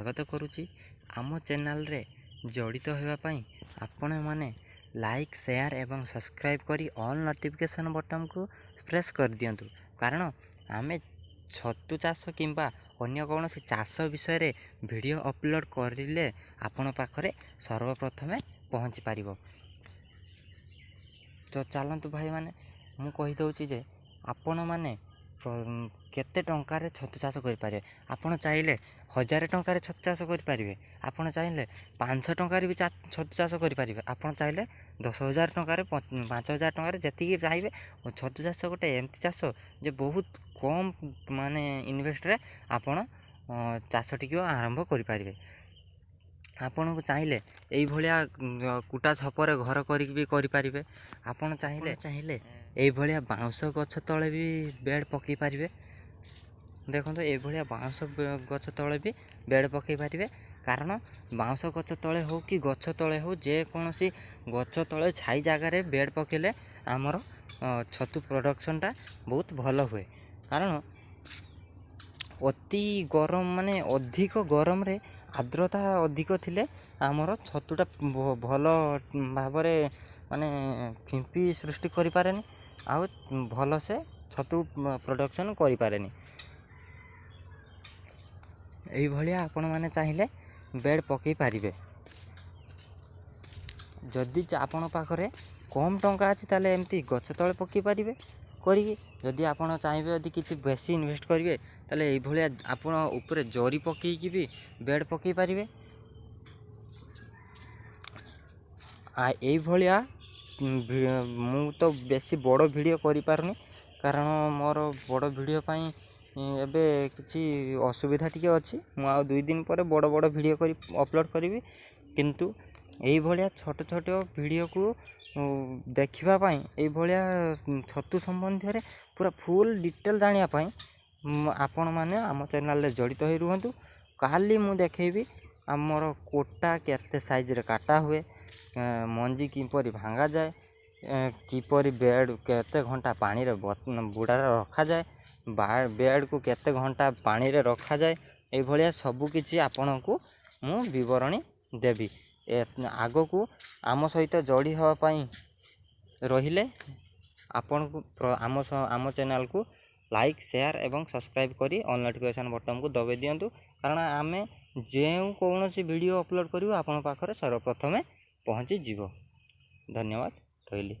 स्वागत करुच्ची। आम चैनल रे जड़ित होगापाई आपण मैंने लाइक शेयर एवं सब्सक्राइब करी ऑल नोटिफिकेशन बटन को प्रेस कर दिंतु। कारण आमे छतु चाष किंबा अन्य कौन चाष विषय रे वीडियो अपलोड करिले आपण पाखरे सर्वप्रथमे पहुँची पारिबो। तो चलतु भाई माने मु कहि दउची जे आपण माने केते टंकार छतु चाष करें। आपड़ चाहिए 1000 टंकार छतु चाष करें, आपड़ चाहिए 500 टंकार भी छतु चाष करें, आपड़ चाहिए 10,000 टंकार 5,000 टंकार जी चाहिए। छतु चाष गोटे एमती चाष जे बहुत कम माने इन्वेस्ट रे आपड़ चाष टी आरंभ करें। आपन को चाहिए यही कुटा छपर घर करें। आपड़ चाहिए यही बाउंस गछ तले भी बेड पकई पारे। देखो ये बाउंस गछ तले भी बेड पकई पारे। कारण बाउंस गछ तले हो कि गछ तले हो जेकोसी गछ तले छाई जगार बेड पकेले आमर छतु प्रोडक्शनटा बहुत भल हुए। कारण अति गरम माने अधिक गरम रे आर्द्रता अधिक थिले आमर छतुटा भल भाव माने फिंपी सृष्टि करि पारेनी आउ भल से छतु प्रोडक्शन करि पारेनी। एही भलिया आपण माने चाहिए बेड पकई पारिबे। जदि आपण पाखरे कम टंका अछि ताले एमती गछ तले पकई पारिबे करिकी। जदि आपण चाहिए यदि किछि बेसी इन्वेस्ट करिवे ताले एही भलिया आपण ऊपर जरी पकईकी भी बेड पकई पारिबे। एही भलिया मु तो बेसी बड़ वीडियो करि पारुनी कारण मोर बड़ वीडियो पई एबे किछि असुविधा टिके अछि। मु आ 2 दिन पर बड़ बड़ वीडियो करी अपलोड करी। किंतु एही भलिया छोट छोट वीडियो को देखिबा पई एही भलिया छतु संबंधी रे पूरा फुल डिटेल जानिया पई आपण माने आम चैनल रे जड़ित होई रुहंतु। काली मु देखेबी आमर कोटा केते साइज रे काटा हुए, मंजी किपरि भांगा जाए, किपरि बेड केते घंटा पानी रे बुड़ा रखा जाए, बेड को केते घंटा पानी रे रखा जाए, ए भलिया सबु किछि आपन को मु विवरणी देबी। आगो को आम सहित जोड़ी हवा पई रहिले आपन को आम चैनल को लाइक शेयर एवं सब्सक्राइब करी ऑल नोटिफिकेशन बटन को दबे दियंतु। कारण आमे जेउ कोनोसी वीडियो अपलोड करिवो आपन पाखरे सर्वप्रथमे पहुँची जीवो। धन्यवाद रहिली।